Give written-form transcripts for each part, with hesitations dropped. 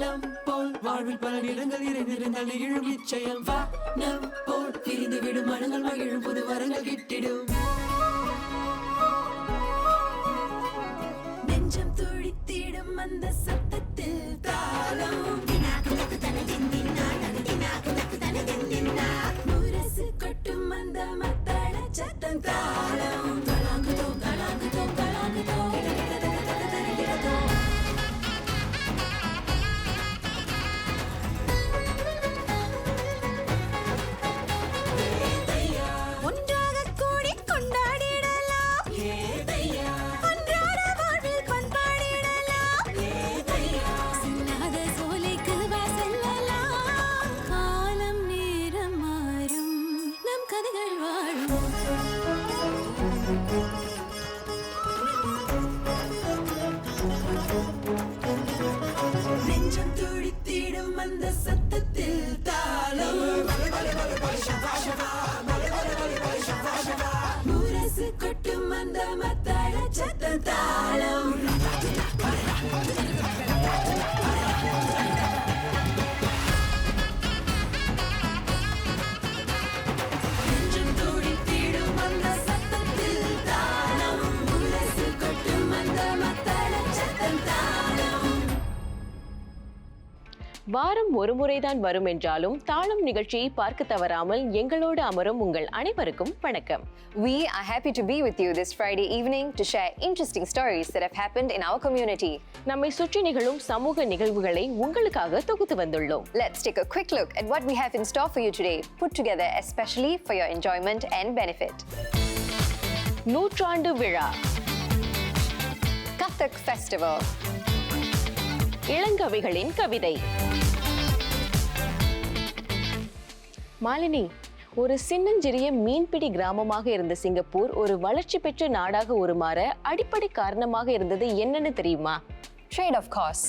நம் போல் வாழ்வில் பல நிறங்கள் நிறைந்திருந்தால் நிகழும் நிச்சயம் வா நம் போல் பிரிந்து விடும் மனங்கள் மகிழும் புது வரங்கள் கிட்டிடும் நெஞ்சம் துடித்திடும் அந்த சத்தத்தில் தாளம் முரசு கொட்டும் அந்த மத்தள சத்தம் தாளம் தலாங்குதோம் தலாங்குதோம் தலாங்குதோம் நெஞ்சம் துடித்திடும் அந்த சத்தத்தில் தாளம் முரசு கொட்டும் அந்த மத்தள சத்தம் தாளம் நெஞ்சம் துடித்திடும் அந்த சத்தத்தில் தாளம் முரசு கொட்டும் அந்த மத்தள சத்தம் தாளம் வாரம் ஒரு முறைதான் வரும் என்றாலும் தாளம் நிகழ்ச்சியை பார்க்க தவறாமல் எங்களோடு அமரும் உங்கள் அனைவருக்கும் வணக்கம். We are happy to be with you this Friday evening to share interesting stories that have happened in our community. நம்மை சுற்றி நிகழும் சமூக நிகழ்வுகளை உங்களுக்காக தொகுத்து வந்துள்ளோம். Let's take a quick look at what we have in store for you today, put together especially for your enjoyment and benefit. நூற்றாண்டு விழா, Kathak Festival, இளங்கவிகளின் கவிதை. மாலினி, ஒரு சின்னஞ்சிறிய மீன்பிடி கிராமமாக இருந்த சிங்கப்பூர் ஒரு வளர்ச்சி பெற்ற நாடாக உருமாற அடிப்படை காரணமாக இருந்தது என்னன்னு தெரியுமா? Trade, of course.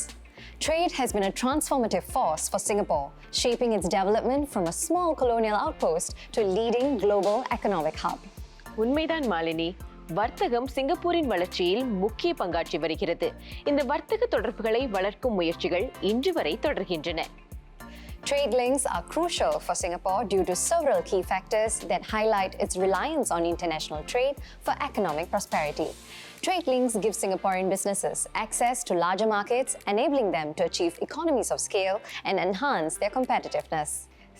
Trade has been a transformative force for Singapore, shaping its development from a small colonial outpost to a leading global economic hub. உண்மைதான் மாலினி, வர்த்தகம் சிங்கப்பூரின் வளர்ச்சியில் முக்கிய பங்காற்றி வருகிறது. இந்த வர்த்தக தொடர்புகளை வளர்க்கும் முயற்சிகள் இன்று வரை தொடர்கின்றன. Trade links are crucial for Singapore due to several key factors that highlight its reliance on international trade for economic prosperity. Trade links give Singaporean businesses access to larger markets, enabling them to achieve economies of scale and enhance their competitiveness.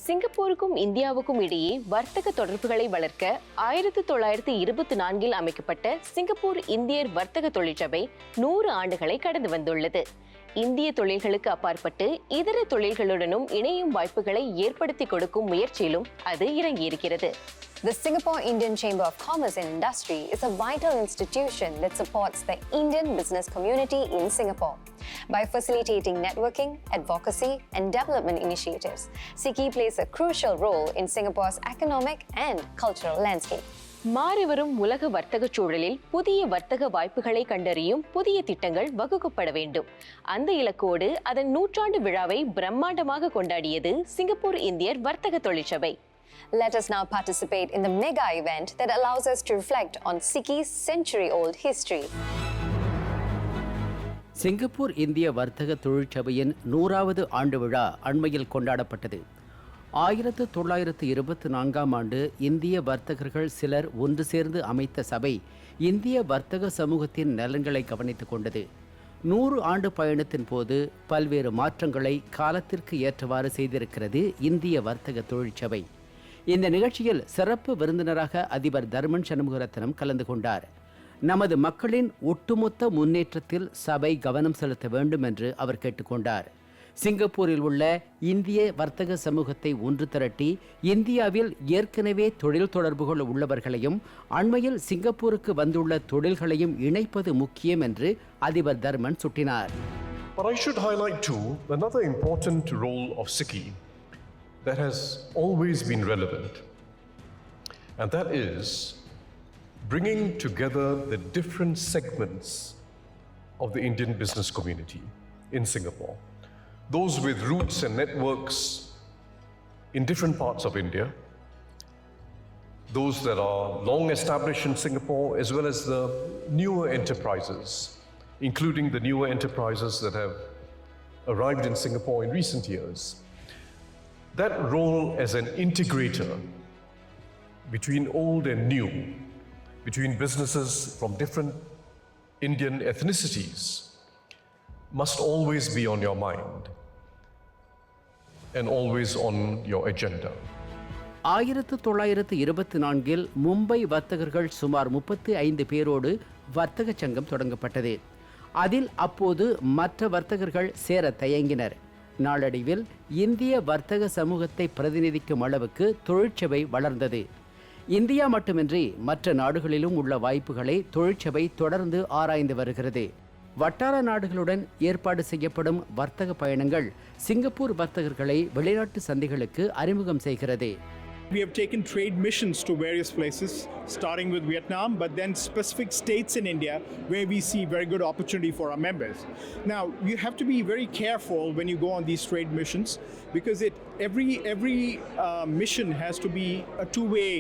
சிங்கப்பூருக்கும் இந்தியாவுக்கும் இடையே வர்த்தக தொடர்புகளை வளர்க்க 1924 அமைக்கப்பட்ட Singapore இந்தியர் வர்த்தக தொழிற்சபை 100 ஆண்டுகளை கடந்து வந்துள்ளது. இந்திய தொழில்களுக்கு அப்பாற்பட்டு இதர தொழில்களுடனும் இணையும் வாய்ப்புகளை ஏற்படுத்தி கொடுக்கும் முயற்சியிலும் அது இறங்கியிருக்கிறது. The Singapore Indian Chamber of Commerce and Industry is a vital institution that supports the Indian business community in Singapore. By facilitating networking, advocacy, and development initiatives, SIKI plays a crucial role in Singapore's economic and cultural landscape. மாறிவரும் உலக வர்த்தக சூழலில் புதிய வர்த்தக வாய்ப்புகளை கண்டறியும் புதிய திட்டங்கள் வகுக்கப்பட வேண்டும். அந்த இலக்கோடு அதன் நூற்றாண்டு விழாவை பிரம்மாண்டமாக கொண்டாடியது சிங்கப்பூர் இந்தியர் வர்த்தக தொழிற்சபை. Let us now participate in the mega event that allows us to reflect on SIKI's century-old history. Singapore இந்திய வர்த்தக தொழிற்சபையின் 100வது ஆண்டு விழா அண்மையில் கொண்டாடப்பட்டது. 1924ஆம் ஆண்டு இந்திய வர்த்தகர்கள் சிலர் ஒன்று சேர்ந்து அமைத்த சபை இந்திய வர்த்தக சமூகத்தின் நலன்களை கவனித்துக் கொண்டது. 100 ஆண்டு பயணத்தின் போது பல்வேறு மாற்றங்களை காலத்திற்கு ஏற்றவாறு செய்திருக்கிறது இந்திய வர்த்தக தொழிற்சபை. இந்த நிகழ்ச்சியில் சிறப்பு விருந்தினராக அதிபர் தர்மன் சண்முகரத்னம் கலந்து கொண்டார். நமது மக்களின் ஒட்டுமொத்த முன்னேற்றத்தில் சபை கவனம் செலுத்த வேண்டும் என்று அவர் கேட்டுக்கொண்டார். சிங்கப்பூரில் உள்ள இந்திய வர்த்தக சமூகத்தை ஒன்று திரட்டி இந்தியாவில் ஏற்கனவே தொழில் தொடர்புகள் உள்ளவர்களையும் அண்மையில் சிங்கப்பூருக்கு வந்துள்ள தொழில்களையும் இணைப்பது முக்கியம் என்று அதிபர் Dharman சுட்டினார். But I should highlight too another important role of SIKI that has always been relevant, and that is bringing together the different segments of the Indian business community in Singapore. Those with roots and networks in different parts of India, those that are long established in Singapore, as well as the newer enterprises, including the newer enterprises that have arrived in Singapore in recent years, that role as an integrator between old and new, between businesses from different Indian ethnicities, must always be on your mind and always on your agenda. 1924 Mumbai வர்த்தகர்கள் சுமார் 35 பேரோடு வர்த்தக சங்கம் தொடங்கப்பட்டது. அதில் அப்போது மற்ற வர்த்தகர்கள் சேர தயங்கினர். நாளடைவில் இந்திய வர்த்தக சமூகத்தை பிரதிநிதிக்கும் அளவுக்கு தொழிற்சபை வளர்ந்தது. இந்தியா மட்டுமின்றி மற்ற நாடுகளிலும் உள்ள வாய்ப்புகளை தொழிற்சபை தொடர்ந்து ஆராய்ந்து வருகிறது. வட்டார நாடுகளுடன் ஏற்பாடு செய்யப்படும் வர்த்தக பயணங்கள் சிங்கப்பூர் வர்த்தகர்களை வெளிநாட்டு சந்தைகளுக்கு அறிமுகம் செய்கிறது. We have taken trade missions to various places, starting with Vietnam, but then specific states in India where we see very good opportunity for our members. Now, you have to be very careful when you go on these trade missions because every mission has to be a two-way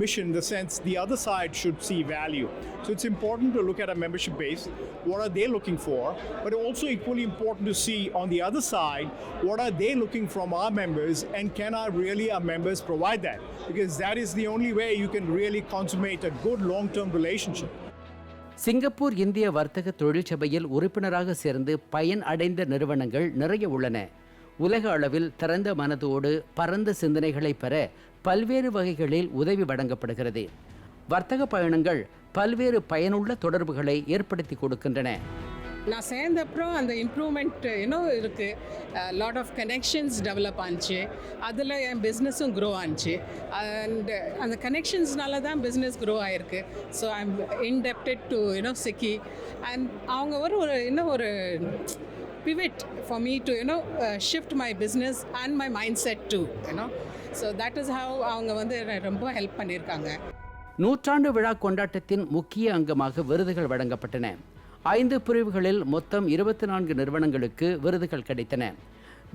mission in the sense the other side should see value. So it's important to look at our membership base, what are they looking for, but also equally important to see on the other side, what are they looking from our members and can our members provide that? Because that is the only way you can really consummate a good long-term relationship. Singapore இந்திய வர்த்தக தொழிற்சபையில் உறுப்பினராக சேர்ந்து பயன் அடைந்த நிறுவனங்கள் நிறைய உள்ளன. உலக அளவில் திறந்த மனதோடு பரந்த சிந்தனைகளை பெற பல்வேறு வகைகளில் உதவி வழங்கப்படுகிறது. வர்த்தக பயணங்கள் பல்வேறு பயனுள்ள தொடர்புகளை ஏற்படுத்தி கொடுக்கின்றன. நான் சேர்ந்த அப்புறம் அந்த இம்ப்ரூவ்மெண்ட் இருக்குது. லாட் ஆஃப் கனெக்ஷன்ஸ் டெவலப் ஆச்சு. அதில் என் பிஸ்னஸும் க்ரோ ஆச்சு. அண்ட் அந்த கனெக்ஷன்ஸ்னால தான் பிஸ்னஸ் க்ரோ ஆகிருக்கு. So I am indebted to சிக்கி அண்ட் அவங்க ஒரு pivot for me to shift my business and my mindset too, so that is how அவங்க ரொம்ப ஹெல்ப் பண்ணியிருக்காங்க. நூற்றாண்டு விழா கொண்டாட்டத்தின் முக்கிய அங்கமாக விருதுகள் வழங்கப்பட்டன. 5 பிரிவுகளில் மொத்தம் 24 நிறுவனங்களுக்கு விருதுகள் கிடைத்தன.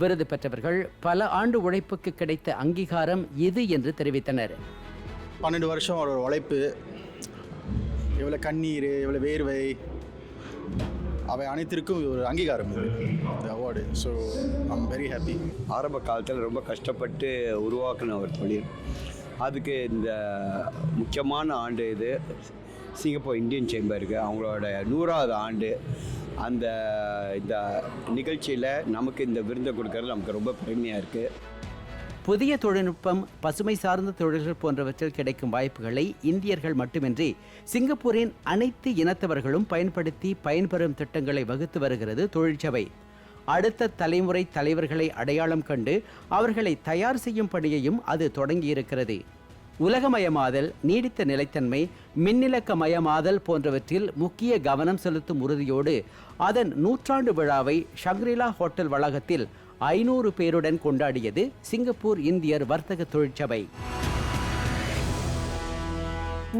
விருது பெற்றவர்கள் பல ஆண்டு உழைப்புக்கு கிடைத்த அங்கீகாரம் இது என்று தெரிவித்தனர். 12 வருஷம் ஒரு உழைப்பு, எவ்வளோ கண்ணீர், எவ்வளோ வேர்வை, அவை அனைத்திற்கும் ஒரு அங்கீகாரம் இது, இந்த award. So I'm very happy. ஆரம்ப காலத்தில் ரொம்ப கஷ்டப்பட்டு உருவாக்கின ஒரு தொழில். அதுக்கு இந்த முக்கியமான ஆண்டு இது சிங்கப்பூர் இந்தியன் சேம்பருக்கு அவங்களோட 100வது ஆண்டு. இந்த நிகழ்ச்சியில் நமக்கு இந்த விருதை கொடுக்கறது நமக்கு ரொம்ப பெருமையாக இருக்குது. புதிய தொழில்நுட்பம், பசுமை சார்ந்த தொழில்கள் போன்றவற்றில் கிடைக்கும் வாய்ப்புகளை இந்தியர்கள் மட்டுமின்றி சிங்கப்பூரின் அனைத்து இனத்தவர்களும் பயன்படுத்தி பயன்பெறும் திட்டங்களை வகுத்து வருகிறது தொழிற்சபை. அடுத்த தலைமுறை தலைவர்களை அடையாளம் கண்டு அவர்களை தயார் செய்யும் பணியையும் அது தொடங்கியிருக்கிறது. உலகமயமாதல், நீடித்த நிலைத்தன்மை, மின்னிலக்கமயமாதல் போன்றவற்றில் முக்கிய கவனம் செலுத்தும் உறுதியோடு அதன் 100ஆண்டு விழாவை ஷங்க்ரிலா ஹோட்டல் வளாகத்தில் 500 பேருடன் கொண்டாடியது சிங்கப்பூர் இந்தியர் வர்த்தக தொழிற்சபை.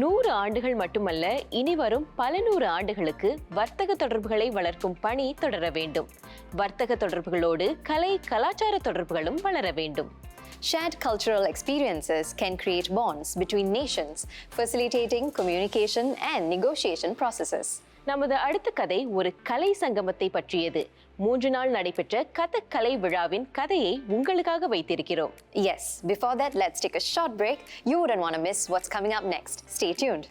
100 ஆண்டுகள் மட்டுமல்ல, இனி வரும் பல 100 ஆண்டுகளுக்கு வர்த்தக தொடர்புகளை வளர்க்கும் பணி தொடர வேண்டும். வர்த்தக தொடர்புகளோடு கலை, கலாச்சார தொடர்புகளும் வளர வேண்டும். Shared cultural experiences can create bonds between nations, facilitating communication and negotiation processes. நமது அடுத்த கதை ஒரு கலை சங்கமத்தை பற்றியது. 3 நாள் நடைபெற்ற கதக் கலை விழாவின் கதையை உங்களுக்காக வைத்திருக்கிறோம். Yes, before that, let's take a short break. You wouldn't want to miss what's coming up next. Stay tuned.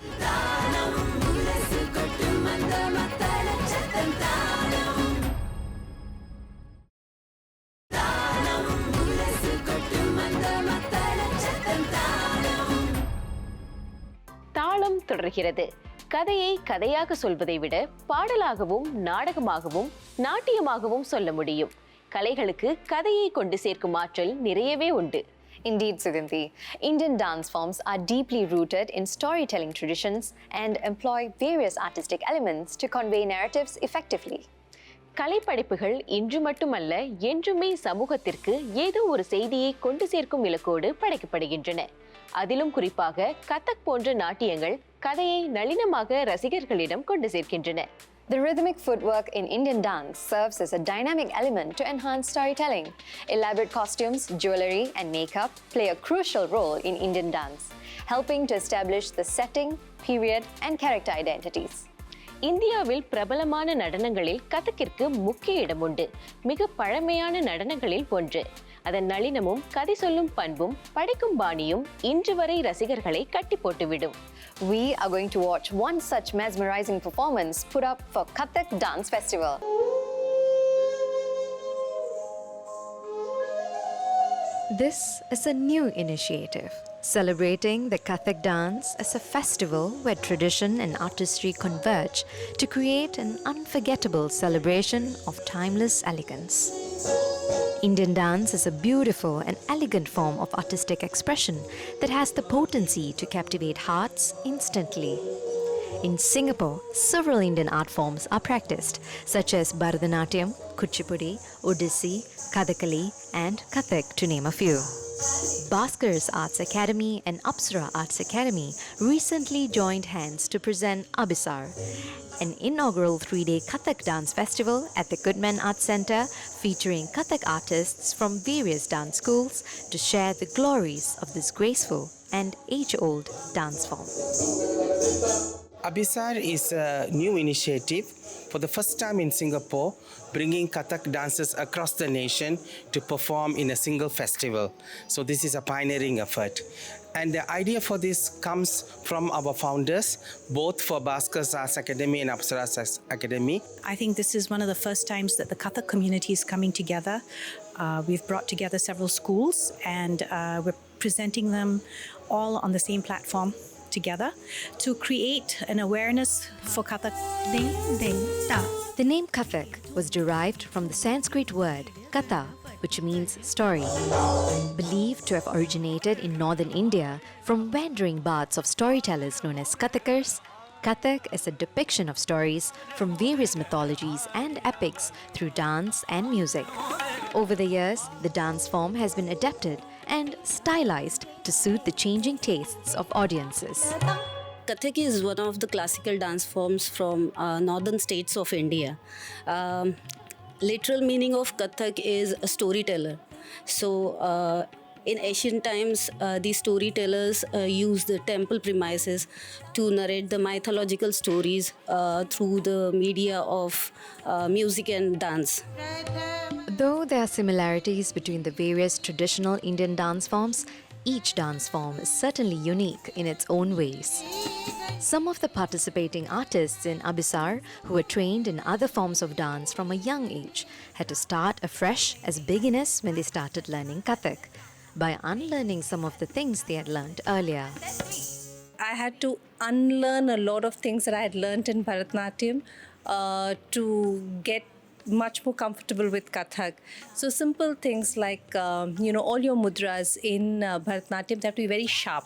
தாளம் தொடர்கிறது. கதையை கதையாக சொல்வதை விட பாடலாகவும் நாடகமாகவும் நாட்டியமாகவும் சொல்ல முடியும். கலைகளுக்கு கதையை கொண்டு சேர்க்கும் ஆற்றல் நிறையவே உண்டு. Indeed, Sugandhi. Indian dance forms are deeply rooted in storytelling traditions and employ various artistic elements to convey narratives effectively. கலைப்படைப்புகள் இன்று மட்டுமல்ல, என்றுமே சமூகத்திற்கு ஏதோ ஒரு செய்தியை கொண்டு சேர்க்கும் இலக்கோடு படைக்கப்படுகின்றன. அதிலும் குறிப்பாக கதக் போன்ற நாட்டியங்கள் கதையை நளினமாக ரசிகர்களிடம் கொண்டு சேர்க்கின்றன. The rhythmic footwork in Indian dance serves as a dynamic element to enhance storytelling. Elaborate costumes, jewelry, and makeup play a crucial role in Indian dance, helping to establish the setting, period, and character identities. இந்தியாவில் பிரபலமான நடனங்களில் கதக்கிற்கு முக்கிய இடம் உண்டு. மிக பழமையான நடனங்களில் ஒன்று. அதன் நளினமும் கதை சொல்லும் பண்பும் படைக்கும் பாணியும் இன்று வரை ரசிகர்களை கட்டி போட்டுவிடும். We are going to watch one such mesmerizing performance put up for Kathak Dance Festival. This is a new initiative, celebrating the Kathak dance as a festival where tradition and artistry converge to create an unforgettable celebration of timeless elegance. Indian dance is a beautiful and elegant form of artistic expression that has the potency to captivate hearts instantly. In Singapore, several Indian art forms are practiced, such as Bharatanatyam, Kuchipudi, Odissi, Kathakali, and Kathak, to name a few. Bhaskar's Arts Academy and Apsara Arts Academy recently joined hands to present Abhisar, an inaugural 3-day Kathak dance festival at the Goodman Arts Centre, featuring Kathak artists from various dance schools to share the glories of this graceful and age-old dance form. Abhisar is a new initiative for the first time in Singapore, bringing Kathak dancers across the nation to perform in a single festival. So this is a pioneering effort. And the idea for this comes from our founders, both for Bhaskar's Arts Academy and Apsara's Arts Academy. I think this is one of the first times that the Kathak community is coming together. We've brought together several schools and we're presenting them all on the same platform together to create an awareness for Kathak. Ding, ding, da. The name Kathak was derived from the Sanskrit word katha, which means story. Believed to have originated in northern India from wandering bards of storytellers known as Kathakars, Kathak is a depiction of stories from various mythologies and epics through dance and music. Over the years, the dance form has been adapted and stylized to suit the changing tastes of audiences. Kathak is one of the classical dance forms from northern states of India. Literal meaning of Kathak is a storyteller. So in ancient times, these storytellers used the temple premises to narrate the mythological stories through the media of music and dance. Though there are similarities between the various traditional Indian dance forms, each dance form is certainly unique in its own ways. Some of the participating artists in Abhisar, who were trained in other forms of dance from a young age, had to start afresh as beginners when they started learning Kathak, by unlearning some of the things they had learned earlier. I had to unlearn a lot of things that I had learned in Bharatanatyam to get much more comfortable with Kathak. So simple things like, all your mudras in Bharatanatyam, they have to be very sharp.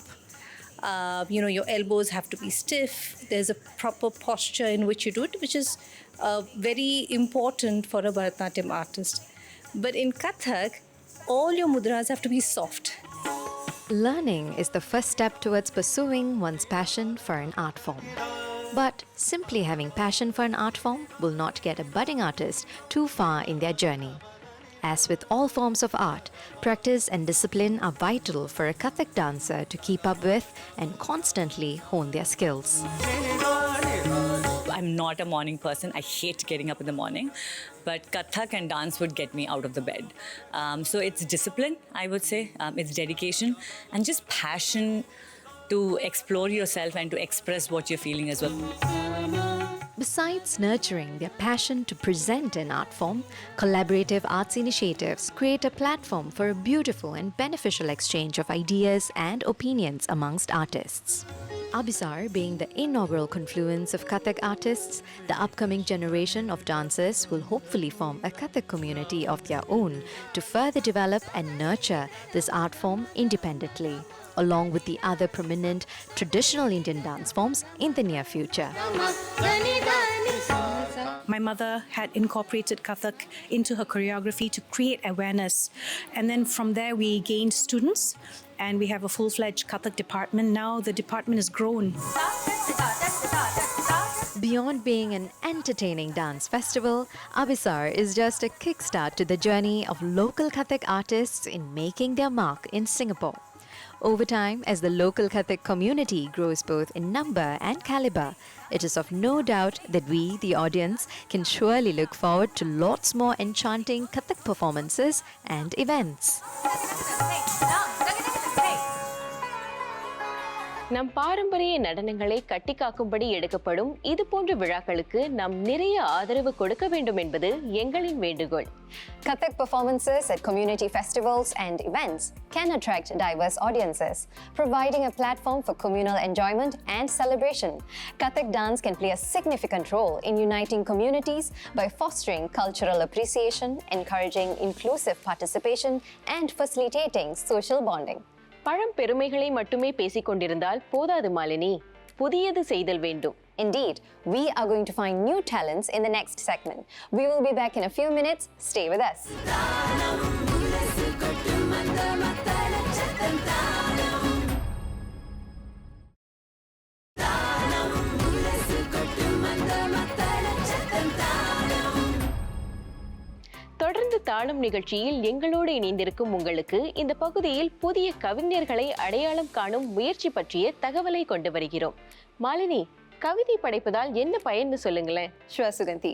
Your elbows have to be stiff. There's a proper posture in which you do it, which is very important for a Bharatanatyam artist. But in Kathak, all your mudras have to be soft. Learning is the first step towards pursuing one's passion for an art form. But simply having passion for an art form will not get a budding artist too far in their journey. As with all forms of art, practice and discipline are vital for a Kathak dancer to keep up with and constantly hone their skills. I'm not a morning person. I hate getting up in the morning. But Kathak and dance would get me out of the bed. So it's discipline, I would say. It's dedication and just passion to explore yourself and to express what you're feeling as well. Besides nurturing their passion to present an art form, collaborative arts initiatives create a platform for a beautiful and beneficial exchange of ideas and opinions amongst artists. Abhisar being the inaugural confluence of Kathak artists, the upcoming generation of dancers will hopefully form a Kathak community of their own to further develop and nurture this art form independently, along with the other prominent traditional Indian dance forms in the near future. My mother had incorporated Kathak into her choreography to create awareness. And then from there, we gained students and we have a full-fledged Kathak department. Now the department has grown. Beyond being an entertaining dance festival, Abhisar is just a kickstart to the journey of local Kathak artists in making their mark in Singapore. Over time, as the local Kathak community grows both in number and caliber, it is of no doubt that we, the audience, can surely look forward to lots more enchanting Kathak performances and events. நம் பாரம்பரிய நடனங்களை கட்டிக்காக்கும்படி எடுக்கப்படும் இது போன்ற விழாக்களுக்கு நாம் நிறைய ஆதரவு கொடுக்க வேண்டும் என்பது எங்களின் வேண்டுகோள். Kathak performances at community festivals and events can attract diverse audiences, providing a platform for communal enjoyment and celebration. Kathak dance can play a significant role in uniting communities by fostering cultural appreciation, encouraging inclusive participation, and facilitating social bonding. பழம் பெருமைகளை மட்டுமே பேசிக் கொண்டிருந்தால் போதாது மாலினி, புதியது செய்தல் வேண்டும். Indeed, we are going to find new talents in the next segment. We will be back in a few minutes. Stay with us. தொடர்ந்து தாளம் நிகழ்ச்சியில் எங்களோடு இணைந்திருக்கும் உங்களுக்கு இந்த பகுதியில் புதிய கவிஞர்களை அடையாளம் காணும் முயற்சி பற்றிய தகவலை கொண்டு வருகிறோம். மாலினி, கவிதை படைப்பதால் என்ன பயன்னு சொல்லுங்களேன். Sure, Suganthi.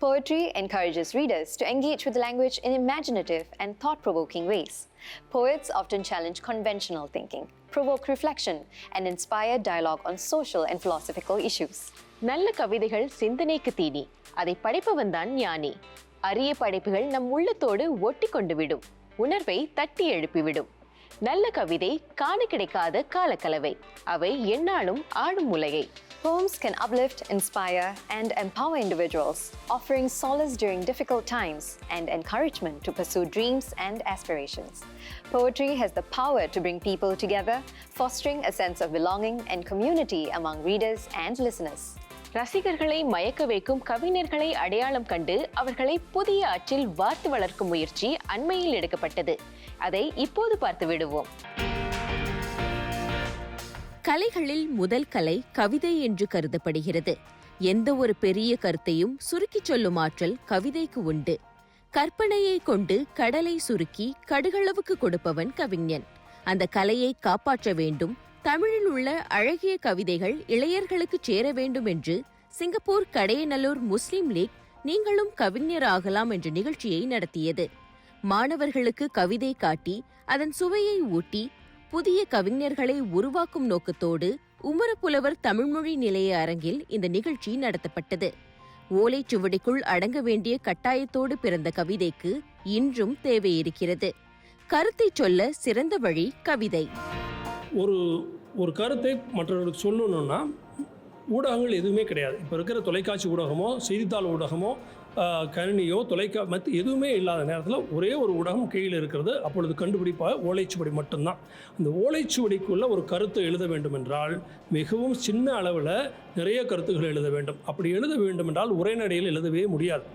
Poetry encourages readers to engage with the language in imaginative and thought-provoking ways. Poets often challenge conventional thinking, provoke reflection, and inspire dialogue on social and philosophical issues. நல்ல கவிதைகள் சிந்தனைக்கு தீனி, அதை படைப்பவன் தான் ஞானி. அரிய படைப்புகள் நம் உள்ளத்தோடு ஒட்டி கொண்டு விடும், உணர்வை தட்டி எழுப்பிவிடும். நல்ல கவிதை காண கிடைக்காத காலக்கலவை, அவை எந்நாளும் ஆடும் உலகை. Poems can uplift, inspire, and empower individuals, offering solace during difficult times and encouragement to pursue dreams and aspirations. Poetry has the power to bring people together, fostering a sense of belonging and community among readers and listeners. ரசிகர்களை மயக்க வைக்கும் கவிஞர்களை அடையாளம் கண்டு அவர்களை புதிய அச்சில் வார்த்து வளர்க்கும் முயற்சி அண்மையில் எடுக்கப்பட்டது. அதை இப்போது பார்த்து விடுவோம். கலைகளில் முதல் கலை கவிதை என்று கருதப்படுகிறது. எந்த ஒரு பெரிய கருத்தையும் சுருக்கிச் சொல்லும் ஆற்றல் கவிதைக்கு உண்டு. கற்பனையை கொண்டு கடலை சுருக்கி கடுகளவுக்கு கொடுப்பவன் கவிஞன். அந்த கலையை காப்பாற்ற வேண்டும், தமிழில் உள்ள அழகிய கவிதைகள் இளையர்களுக்கு சேர வேண்டும் என்று சிங்கப்பூர் கடையநல்லூர் முஸ்லிம் லீக் நீங்களும் கவிஞராகலாம் என்ற நிகழ்ச்சியை நடத்தியது. மாணவர்களுக்கு கவிதை காட்டி அதன் சுவையை ஊட்டி புதிய கவிஞர்களை உருவாக்கும் நோக்கத்தோடு உமரப்புலவர் தமிழ்மொழி நிலைய அரங்கில் இந்த நிகழ்ச்சி நடத்தப்பட்டது. ஓலைச்சுவடிக்குள் அடங்க வேண்டிய கட்டாயத்தோடு பிறந்த கவிதைக்கு இன்றும் தேவை இருக்கிறது. கருத்தை சொல்ல சிறந்த வழி கவிதை. ஒரு கருத்தை மற்றவர்களுக்கு சொல்லணும்னா ஊடகங்கள் எதுவுமே கிடையாது. இப்போ இருக்கிற தொலைக்காட்சி ஊடகமோ செய்தித்தாள் ஊடகமோ கணினியோ மற்ற எதுவுமே இல்லாத நேரத்தில் ஒரே ஒரு ஊடகம் கீழே இருக்கிறது. அப்பொழுது கண்டுபிடிப்பாக ஓலைச்சுவடி மட்டும்தான். அந்த ஓலைச்சுவடிக்குள்ளே ஒரு கருத்தை எழுத வேண்டும் என்றால் மிகவும் சின்ன அளவில் நிறைய கருத்துக்கள் எழுத வேண்டும். அப்படி எழுத வேண்டும் என்றால் உரைநடையில் எழுதவே முடியாது.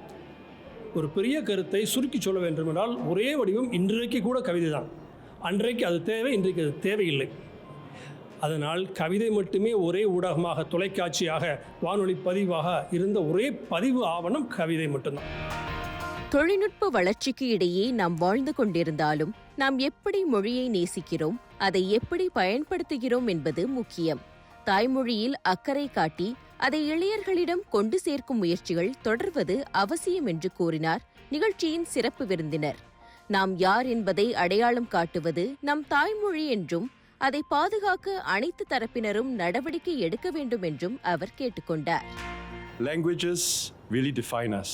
ஒரு பெரிய கருத்தை சுருக்கி சொல்ல வேண்டும் என்றால் ஒரே வடிவம் இன்றைக்கு கூட கவிதை தான். அன்றைக்கு அது தேவை, இன்றைக்கு அது தேவையில்லை. அதனால் கவிதை மட்டுமே ஒரே ஊடகமாக, தொலைக்காட்சியாக, வானொலி பதிவாக இருந்த ஒரே பதிவு ஆவணம் கவிதை மட்டும்தான். தொழில்நுட்ப வளர்ச்சிக்கு இடையே நாம் வாழ்ந்து கொண்டிருந்தாலும் நாம் எப்படி மொழியை நேசிக்கிறோம், அதை எப்படி பயன்படுத்துகிறோம் என்பது முக்கியம். தாய்மொழியில் அக்கறை காட்டி அதை இளையர்களிடம் கொண்டு சேர்க்கும் முயற்சிகள் தொடர்வது அவசியம் என்று கூறினார் நிகழ்ச்சியின் சிறப்பு விருந்தினர். நாம் யார் என்பதை அடையாளம் காட்டுவது நம் தாய்மொழி என்றும் அதை பாதுகாக்க அனைத்து தரப்பினரும் நடவடிக்கை எடுக்க வேண்டும் என்றும் அவர் கேட்டுக்கொண்டார். Languages really define us,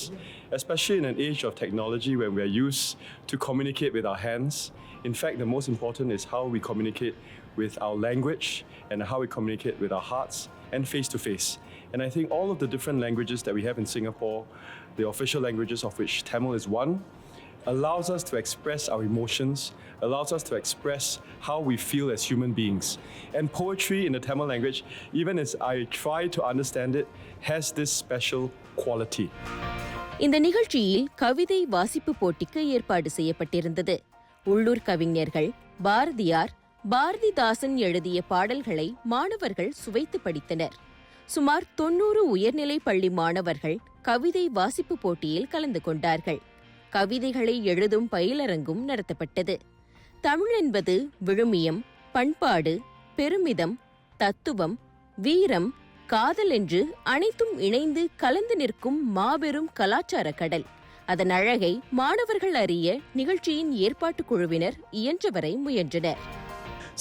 especially in an age of technology when we are used to communicate with our hands. In fact, the most important is how we communicate with our language and how we communicate with our hearts and face to face. And I think all of the different languages that we have in Singapore, the official languages of which Tamil is one, allows us to express our emotions, allows us to express how we feel as human beings. And poetry in the Tamil language, even as I try to understand it, has this special quality. இந்த நிகழ்ச்சியில் கவிதை வாசிப்பு போட்டிக்கு ஏற்பாடு செய்யப்பட்டிருந்தது. உள்ளூர் கவிஞர்கள் பாரதியார், பாரதிதாசன் எழுதிய பாடல்களை மாணவர்கள் சுவைத்து படித்தனர். சுமார் 90 உயர்நிலை பள்ளி மாணவர்கள் கவிதை வாசிப்பு போட்டியில் கலந்து கொண்டார்கள். கவிதைகளை எழுதும் பயிலரங்கும் நடத்தப்பட்டது. தமிழ் என்பது விழுமியம், பண்பாடு, பெருமிதம், தத்துவம், வீரம், காதல் என்று அனைத்தும் இணைந்து கலந்து நிற்கும் மாபெரும் கலாச்சார கடல். அதன் அழகை மாணவர்கள் அறிய நிகழ்ச்சியின் ஏற்பாட்டு குழுவினர் இயன்றவரை முயன்றனர்.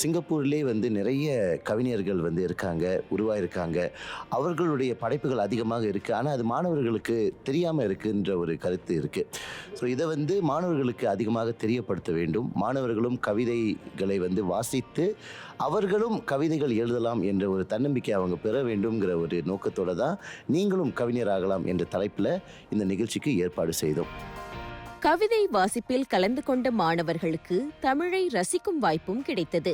சிங்கப்பூர்லேயே நிறைய கவிஞர்கள் இருக்காங்க, உருவாயிருக்காங்க. அவர்களுடைய படைப்புகள் அதிகமாக இருக்குது. ஆனால் அது மாணவர்களுக்கு தெரியாமல் இருக்குன்ற ஒரு கருத்து இருக்குது. ஸோ இதை மாணவர்களுக்கு அதிகமாக தெரியப்படுத்த வேண்டும். மாணவர்களும் கவிதைகளை வாசித்து அவர்களும் கவிதைகள் எழுதலாம் என்ற ஒரு தன்னம்பிக்கை அவங்க பெற வேண்டும்ங்கிற ஒரு நோக்கத்தோடு தான் நீங்களும் கவிஞராகலாம் என்ற தலைப்பில் இந்த நிகழ்ச்சிக்கு ஏற்பாடு செய்தோம். கவிதை வாசிப்பில் கலந்து கொண்ட மாணவர்களுக்கு தமிழை ரசிக்கும் வாய்ப்பும் கிடைத்தது.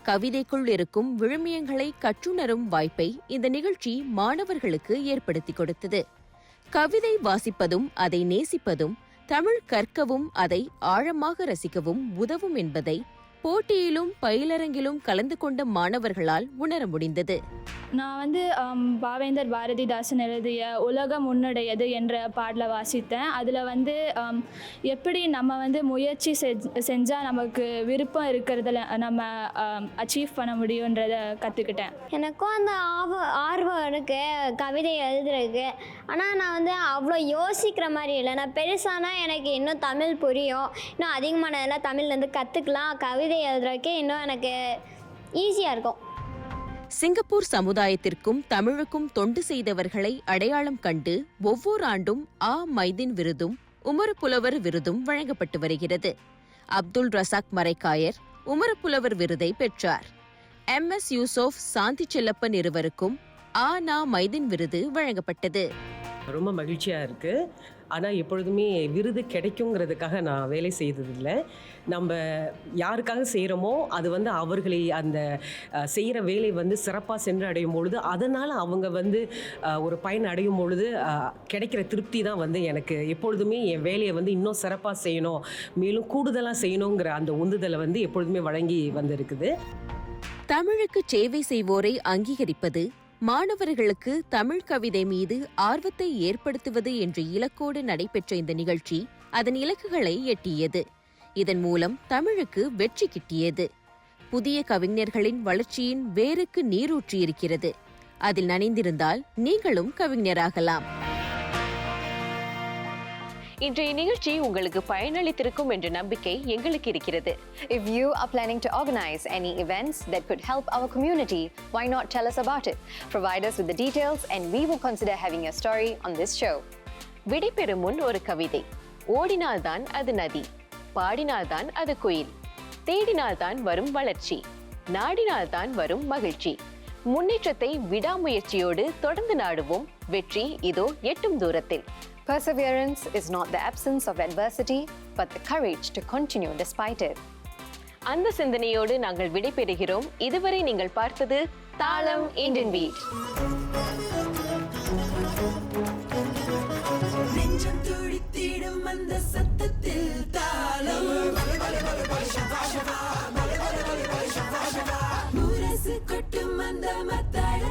கவிதைக்குள் இருக்கும் விழுமியங்களை கற்றுணரும் வாய்ப்பை இந்த நிகழ்ச்சி மாணவர்களுக்கு ஏற்படுத்தி கொடுத்தது. கவிதை வாசிப்பதும் அதை நேசிப்பதும் தமிழ் கற்கவும் அதை ஆழமாக ரசிக்கவும் உதவும் என்பதை போட்டியிலும் பயிலரங்கிலும் கலந்து கொண்ட மாணவர்களால் உணர முடிந்தது. நான் பாவேந்தர் பாரதிதாசன் எழுதிய உலகம் உன்னுடையது என்ற பாடலை வாசித்தேன். அதில் எப்படி நம்ம முயற்சி செஞ்சால் நமக்கு விருப்பம் இருக்கிறதுல நம்ம அச்சீவ் பண்ண முடியுன்றதை கற்றுக்கிட்டேன். எனக்கும் அந்த ஆர்வம் இருக்குது கவிதை எழுதுறதுக்கு. ஆனால் நான் அவ்வளோ யோசிக்கிற மாதிரி இல்லை. நான் பெருசானா எனக்கு இன்னும் தமிழ் புரியும், இன்னும் அதிகமானதெல்லாம் தமிழ்லேருந்து கற்றுக்கலாம். கவிதை எழுதுறதுக்கே இன்னும் எனக்கு ஈஸியாக இருக்கும். சிங்கப்பூர் சமுதாயத்திற்கும் தமிழுக்கும் தொண்டு செய்தவர்களை அடையாளம் கண்டு ஒவ்வொரு ஆண்டும் மைதீன் விருதும் உமர் புலவர் விருதும் வழங்கப்பட்டு வருகிறது. அப்துல் ரசாக் மரைக்காயர் உமர் புலவர் விருதை பெற்றார். MS யூசுப் சாந்தி செல்லப்பன் இருவருக்கும் மைதீன் விருது வழங்கப்பட்டது. ரொம்ப மகிழ்ச்சியாக இருக்குது. ஆனால் எப்பொழுதுமே விருது கிடைக்குங்கிறதுக்காக நான் வேலை செய்ததில்லை. நம்ம யாருக்காக செய்கிறோமோ அது அவர்களை அந்த செய்கிற வேலை சிறப்பாக சென்று அடையும் பொழுது அதனால் அவங்க ஒரு பயன் அடையும் பொழுது கிடைக்கிற திருப்தி தான் எனக்கு எப்பொழுதுமே என் வேலையை இன்னும் சிறப்பாக செய்யணும், மேலும் கூடுதலாக செய்யணுங்கிற அந்த உந்துதலை எப்பொழுதுமே வழங்கி வந்திருக்குது. தமிழுக்கு சேவை செய்வோரை அங்கீகரிப்பது, மாணவர்களுக்கு தமிழ் கவிதை மீது ஆர்வத்தை ஏற்படுத்துவது என்ற இலக்கோடு நடைபெற்ற இந்த நிகழ்ச்சி அதன் இலக்குகளை எட்டியது. இதன் மூலம் தமிழுக்கு வெற்றி கிட்டியது. புதிய கவிஞர்களின் வளர்ச்சியின் வேருக்கு நீரூற்றியிருக்கிறது. அதில் நனைந்திருந்தால் நீங்களும் கவிஞராகலாம். இன்றைய நிகழ்ச்சி உங்களுக்கு பயனளித்திருக்கும் என்ற நம்பிக்கை எங்களுக்கு இருக்கிறது. If you are planning to organize any events that could help our community, why not tell us about it? Provide us with the details and we will consider having your story on this show. விடை பெறும் முன் ஒரு கவிதை. ஓடினால்தான் அது நதி, பாடினால்தான் அது குயில், தேடினால்தான் வரும் வளர்ச்சி, நாடினால்தான் வரும் மகிழ்ச்சி. முன்னேற்றத்தை விடாமுயற்சியோடு தொடர்ந்து நாடுவோம். வெற்றி இதோ எட்டும் தூரத்தில். Perseverance is not the absence of adversity, but the courage to continue despite it. அந்த சிந்தனையோடு நாங்கள் விடை பெறுகிறோம். இதுவரை நீங்கள் பார்த்தது தாளம் இந்தியன் பீட். நெஞ்சம் துடித்திடும் அந்த சத்தத்தில் தாளம், முரசு கொட்டும் அந்த மத்தாள